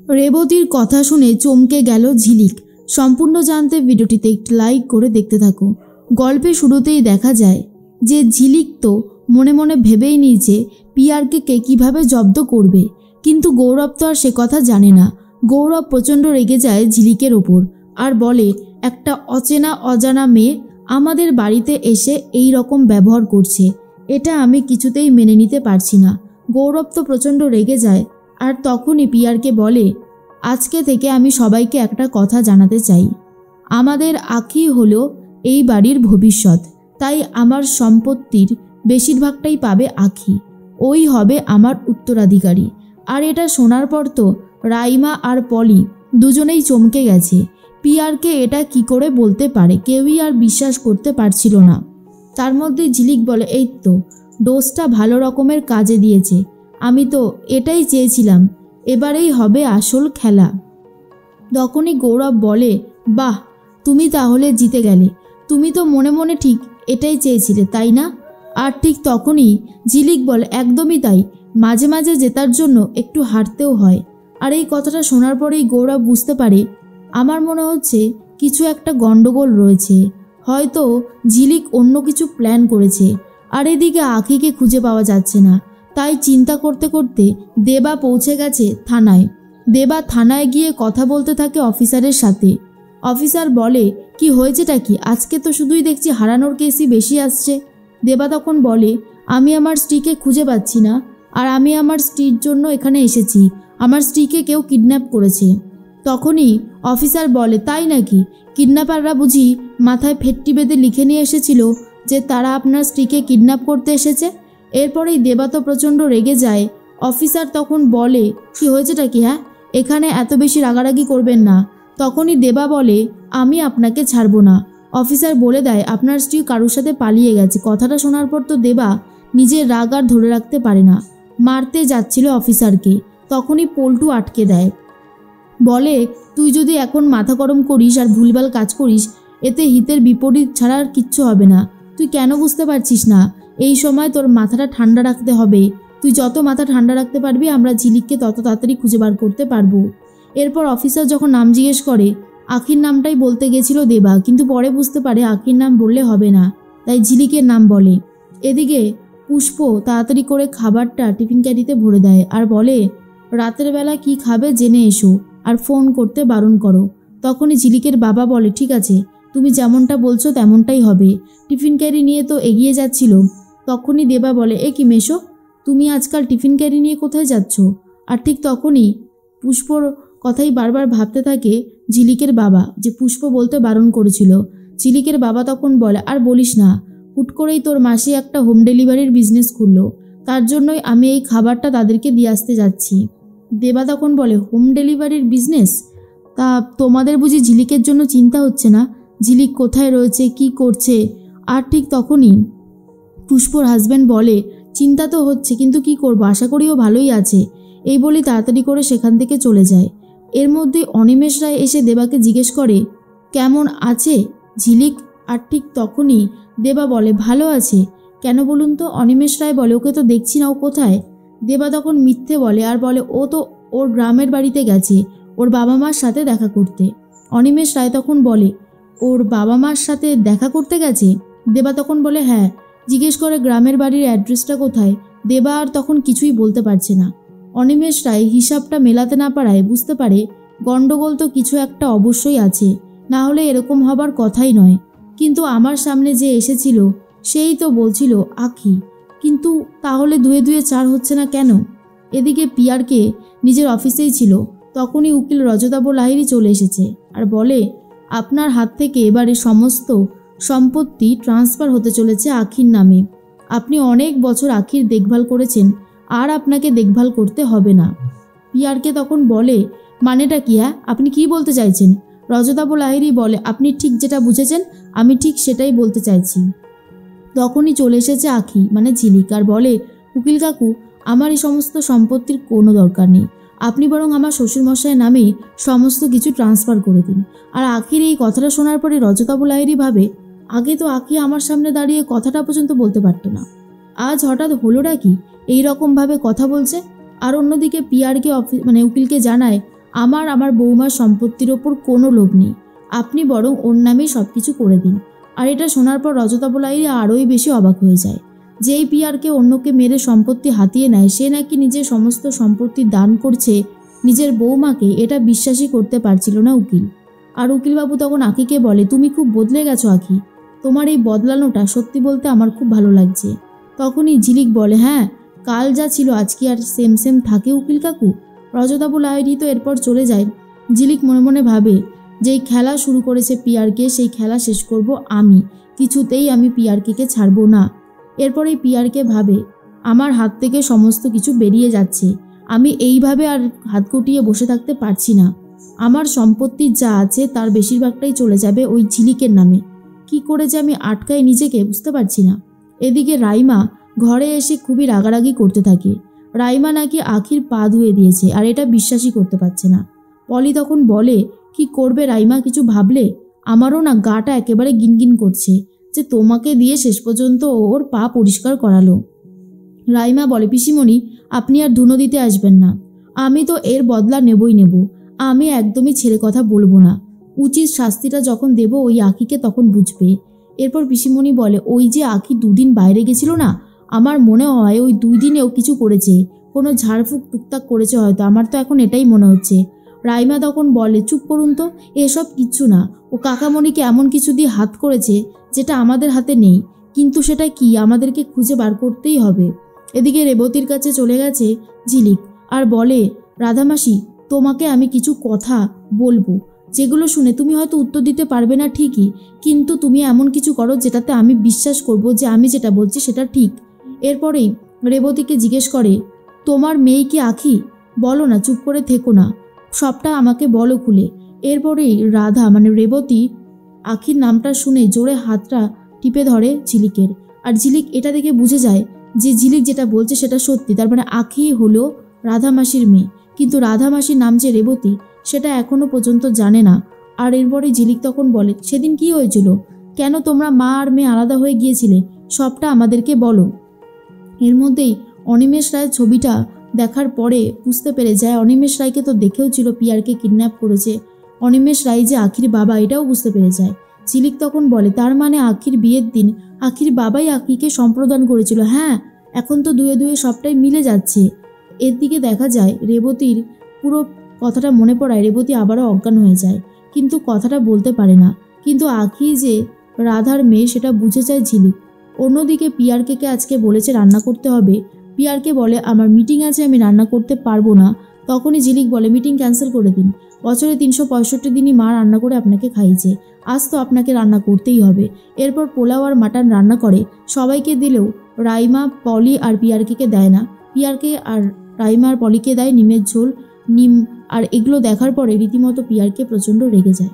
রেবতীর কথা শুনে চমকে গেল ঝিলিক। সম্পূর্ণ জানতে ভিডিওটিতে একটি লাইক করে দেখতে থাকো। গল্পের শুরুতেই দেখা যায় যে ঝিলিক তো মনে মনে ভেবেই নিয়েছে পিয়ারকে কে কীভাবে জব্দ করবে, কিন্তু গৌরব তো আর সে কথা জানে না। গৌরব প্রচণ্ড রেগে যায় ঝিলিকের ওপর আর বলে, একটা অচেনা অজানা মেয়ে আমাদের বাড়িতে এসে এই রকম ব্যবহার করছে, এটা আমি কিছুতেই মেনে নিতে পারছি না। গৌরব তো প্রচণ্ড রেগে যায় আর তখনই পিয়ারকে বলে, আজকে থেকে আমি সবাইকে একটা কথা জানাতে চাই, আমাদের আখি হলো এই বাড়ির ভবিষ্যৎ, তাই আমার সম্পত্তির বেশিরভাগটাই পাবে আখি, ওই হবে আমার উত্তরাধিকারী। আর এটা শোনার পর তো রাইমা আর পলি দুজনেই চমকে গেছে। পিয়ারকে এটা কি করে বলতে পারে, কেউই আর বিশ্বাস করতে পারছিল না। তার মধ্যে ঝিলিক বলে, এই তো ডোজটা ভালো রকমের কাজে দিয়েছে, আমি তো এটাই চেয়েছিলাম, এবারেই হবে আসল খেলা। তখনই গৌরব বলে, বাহ, তুমি তাহলে জিতে গেলে, তুমি তো মনে মনে ঠিক এটাই চেয়েছিলে তাই না? আর ঠিক তখনই ঝিলিক বলে, একদমই তাই, মাঝে মাঝে জেতার জন্য একটু হারতেও হয়। আর এই কথাটা শোনার পরেই গৌরব বুঝতে পারে, আমার মনে হচ্ছে কিছু একটা গন্ডগোল রয়েছে, হয়তো ঝিলিক অন্য কিছু প্ল্যান করেছে। আর এদিকে আখিকে খুঁজে পাওয়া যাচ্ছে না, তাই চিন্তা করতে করতে দেবা পৌঁছে গেছে থানায়। দেবা থানায় গিয়ে কথা বলতে থাকে অফিসারের সাথে। অফিসার বলে, কি হয়েছেটা কি, আজকে তো শুধুই দেখছি হারানোর কেসই বেশি আসছে। দেবা তখন বলে, আমি আমার স্ত্রীকে খুঁজে পাচ্ছি না, আর আমি আমার স্ত্রীর জন্য এখানে এসেছি, আমার স্ত্রীকে কেউ কিডন্যাপ করেছে। তখনই অফিসার বলে, তাই নাকি, কিডন্যাপাররা বুঝি মাথায় ফেটটি বেঁধে লিখে নিয়ে এসেছিল যে তারা আপনার স্ত্রীকে কিডন্যাপ করতে এসেছে? এরপরেই দেবা তো প্রচণ্ড রেগে যায়। অফিসার তখন বলে, কি হয়েছেটা কি, হ্যাঁ, এখানে এত বেশি রাগারাগি করবেন না। তখনই দেবা বলে, আমি আপনাকে ছাড়বো না। অফিসার বলে দেয়, আপনার স্ত্রী কারোর সাথে পালিয়ে গেছে। কথাটা শোনার পর তো দেবা নিজের রাগ আর ধরে রাখতে পারে না, মারতে যাচ্ছিল অফিসারকে। তখনই পল্টু আটকে দেয়, বলে, তুই যদি এখন মাথা গরম করিস আর ভুলভাল কাজ করিস, এতে হিতের বিপরীত ছাড়া আর কিচ্ছু হবে না। তুই কেন বুঝতে পারছিস না, এই সময় তোর মাথাটা ঠান্ডা রাখতে হবে। তুই যত মাথা ঠান্ডা রাখতে পারবি, আমরা ঝিলিককে তত তাড়াতাড়ি খুঁজে বার করতে পারবো। এরপর অফিসার যখন নাম জিজ্ঞেস করে, আখির নামটাই বলতে গেছিল দেবা, কিন্তু পরে বুঝতে পারে আখির নাম বললে হবে না, তাই ঝিলিকের নাম বলে। এদিকে পুষ্প তাড়াতাড়ি করে খাবারটা টিফিন ক্যারিতে ভরে দেয় আর বলে, রাতের বেলা কি খাবে জেনে এসো, আর ফোন করতে বারণ করো। তখনই ঝিলিকের বাবা বলে, ঠিক আছে, তুমি যেমনটা বলছো তেমনটাই হবে। টিফিন ক্যারি নিয়ে তো এগিয়ে যাচ্ছিল। তখনই দেবা বলে, এ কি মেশো, তুমি আজকাল টিফিন ক্যারি নিয়ে কোথায় যাচ্ছ? আর ঠিক তখনই পুষ্পর কথাই বারবার ভাবতে থাকে ঝিলিকের বাবা, যে পুষ্প বলতে বারণ করেছিল। ঝিলিকের বাবা তখন বলে, আর বলিস না, হুট করেই তোর মাসি একটা হোম ডেলিভারির বিজনেস খুললো, তার জন্যই আমি এই খাবারটা তাদেরকে দিয়ে আসতে যাচ্ছি। দেবা তখন বলে, হোম ডেলিভারির বিজনেস? তা তোমাদের বুঝি ঝিলিকের জন্য চিন্তা হচ্ছে না, ঝিলিক কোথায় রয়েছে, কি করছে? আর ঠিক তখনই পুষ্পর হাজব্যান্ড বলে, চিন্তা তো হচ্ছে, কিন্তু কি করবো, আশা করিও ভালোই আছে। এই বলে তাড়াতাড়ি করে সেখান থেকে চলে যায়। এর মধ্যে অনিমেষ রায় এসে দেবাকে জিজ্ঞেস করে, কেমন আছে ঝিলিক? আর ঠিক তখনই দেবা বলে, ভালো আছে। কেন বলুন তো? অনিমেষ রায় বলে, ওকে তো দেখছি না, ও কোথায়? দেবা তখন মিথ্যে বলে আর বলে, ও তো ওর গ্রামের বাড়িতে গেছে ওর বাবা মার সাথে দেখা করতে। অনিমেষ রায় তখন বলে, ওর বাবা মার সাথে দেখা করতে গেছে? দেবা তখন বলে, হ্যাঁ। জিজ্ঞেস করে গ্রামের বাড়ির অ্যাড্রেসটা কোথায়। দেবা আর তখন কিছুই বলতে পারছে না। অনিমেষ রায় হিসাবটা মেলাতে না পারায় বুঝতে পারে গন্ডগোল তো কিছু একটা অবশ্যই আছে, না হলে এরকম হবার কথাই নয়। কিন্তু আমার সামনে যে এসেছিল সেই তো বলছিল আখি, কিন্তু তাহলে দুয়ে দুয়ে চার হচ্ছে না কেন? এদিকে পিয়ারকে নিজের অফিসেই ছিল, তখনই উকিল রজতাভ লাহিড়ী চলে এসেছে আর বলে, আপনার হাত থেকে এবারে সমস্ত সম্পত্তি ট্রান্সফার হতে চলেছে আখির নামে। আপনি অনেক বছর আখির দেখভাল করেছেন, আর আপনাকে দেখভাল করতে হবে না। পিয়ারকে তখন বলে, মানেটা কি, হ্যাঁ, আপনি কি বলতে চাইছেন? রজতাভ লাহিড়ী বলে, আপনি ঠিক যেটা বুঝেছেন আমি ঠিক সেটাই বলতে চাইছি। তখনই চলে এসেছে আখি মানে ঝিলিক আর বলে, উকিল কাকু, আমার এই সমস্ত সম্পত্তির কোনো দরকার নেই, আপনি বরং আমার শ্বশুরমশাইয়ের নামেই সমস্ত কিছু ট্রান্সফার করে দিন। আর আখির এই কথাটা শোনার পরে রজতাভ লাহিড়ী ভাবে, আগে তো আখি আমার সামনে দাঁড়িয়ে কথাটা পর্যন্ত বলতে পারতো না, আজ হঠাৎ হলোটা কি, এইরকমভাবে কথা বলছে। আর অন্যদিকে পিয়ারকে উকিলকে জানায়, আমার বৌমার সম্পত্তির ওপর কোনো লোভ নেই, আপনি বরং ওর নামেই সব কিছু করে দিন। আর এটা শোনার পর রজতা বলাইরি আরোই বেশি অবাক হয়ে যায়। যেই পিয়ারকে অন্যকে মেরে সম্পত্তি হাতিয়ে নেয় সে নাকি নিজের সমস্ত সম্পত্তি দান করছে নিজের বৌমাকে, এটা বিশ্বাসই করতে পারছিল না উকিল। আর উকিলবাবু তখন আঁখিকে বলে, তুমি খুব বদলে গেছো আঁখি, তোমার এই বদলানোটা সত্যি বলতে আমার খুব ভালো লাগছে। তখনই ঝিলিক বলে, হ্যাঁ, কাল যা ছিল আজকে আর সেম সেম থাকে উকিল কাকু। রজতা বলাইরি তো এরপর চলে যায়। ঝিলিক মনে মনে ভাবে, যেই খেলা শুরু করেছে পিয়ারকে সেই খেলা শেষ করব আমি, কিছুতেই আমি পিয়ারকে ছাড়বো না। এরপর এই পিয়ারকে ভাবে, আমার হাত থেকে সমস্ত কিছু বেরিয়ে যাচ্ছে, আমি এইভাবে আর হাত গুটিয়ে বসে থাকতে পারছি না। আমার সম্পত্তি যা আছে তার বেশিরভাগটাই চলে যাবে ওই ঝিলিকের নামে। কি করে যে আমি আটকাই নিজেকে বুঝতে পারছি না। এদিকে রাইমা ঘরে এসে খুবই রাগারাগি করতে থাকে। রাইমা নাকি আঁখির পা ধুয়ে দিয়েছে আর এটা বিশ্বাসই করতে পারছে না। পলি তখন বলে, কি করবে রাইমা, কিছু ভাবলে? আমারও না গাটা একেবারে গিনগিন করছে যে তোমাকে দিয়ে শেষ পর্যন্ত ওর পা পরিষ্কার করালো। রাইমা বলে, পিসিমণি আপনি আর ধুনো দিতে আসবেন না, আমি তো এর বদলা নেবই নেব, আমি একদমই ছেড়ে কথা বলবো না, উচিত শাস্তিটা যখন দেব ওই আঁখিকে তখন বুঝবে। এরপর পিসিমণি বলে, ওই যে আঁখি 2 দিন বাইরে গেছিল না, আমার মনে হয় ওই 2 দিনেও কিছু করেছে, কোনো ঝাড়ফুঁক টুকটাক করেছে হয়তো, আমার তো এখন এটাই মনে হচ্ছে। রাইমা তখন বলে, চুপ করুন তো, এসব কিচ্ছু না, ও কাকামণিকে এমন কিছু দিয়ে হাত করেছে যেটা আমাদের হাতে নেই, কিন্তু সেটা কি আমাদেরকে খুঁজে বার করতেই হবে। এদিকে রেবতীর কাছে চলে গেছে ঝিলিক আর বলে, রাধামাসি তোমাকে আমি কিছু কথা বলবো, যেগুলো শুনে তুমি হয়তো উত্তর দিতে পারবে না ঠিকই, কিন্তু তুমি এমন কিছু করো যেটাতে আমি বিশ্বাস করব যে আমি যেটা বলছি সেটা ঠিক। এরপরেই রেবতীকে জিজ্ঞেস করে, তোমার মেয়ে কি আঁখি? বলো না, চুপ করে থেকো না, সবটা আমাকে বলো খুলে। এরপরেই রাধা মানে রেবতী আঁখির নামটা শুনে জোরে হাতটা টিপে ধরে ঝিলিকের। আর ঝিলিক এটা দেখে বুঝে যায় যে ঝিলিক যেটা বলছে সেটা সত্যি, তার মানে আঁখি হলো রাধামাসির মেয়ে। কিন্তু রাধামাসির নাম যে রেবতী সেটা এখনো পর্যন্ত জানে না। আর এরপরে ঝিলিক তখন বলে, সেদিন কি হয়েছিল, কেন তোমরা মা আর মেয়ে আলাদা হয়ে গিয়েছিলে, সবটা আমাদেরকে বলো। এর মধ্যেই অনিমেষ রায়ের ছবিটা দেখার পরে বুঝতে পেরে যায় অনিমেষ রায়কে তো দেখেও ছিল পিয়ারকে কিডন্যাপ করেছে, অনিমেষ রায় যে আঁখির বাবা এটাও বুঝতে পেরে যায়। ঝিলিক তখন বলে, তার মানে আঁখির বিয়ের দিন আঁখির বাবাই আঁখিকে সম্প্রদান করেছিল। হ্যাঁ, এখন তো দুয়ে দুয়ে সবটাই মিলে যাচ্ছে। এর দিকে দেখা যায় রেবতীর পুরো কথাটা মনে পড়ায় রেবতী আবারও অজ্ঞান হয়ে যায়, কিন্তু কথাটা বলতে পারে না। কিন্তু আঁখি যে রাধার মেয়ে সেটা বুঝে যায় ঝিলিক। অন্যদিকে পিয়ারকে আজকে বলেছে রান্না করতে হবে, পিয়ারকে বলে, আমার মিটিং আছে, আমি রান্না করতে পারবো না। তখনই ঝিলিক বলে, মিটিং ক্যান্সেল করে দিন, বছরে 365 দিনই মা রান্না করে আপনাকে খাইয়েছে, আজ তো আপনাকে রান্না করতেই হবে। এরপর পোলাও আর মাটন রান্না করে সবাইকে দিলেও রাইমা, পলি আর পিয়ারকে দেয় না। পিয়ারকে আর রাইমা আর পলিকে দেয় নিমের ঝোল, নিম। আর এগুলো দেখার পরে রীতিমতো পিয়ারকে প্রচণ্ড রেগে যায়।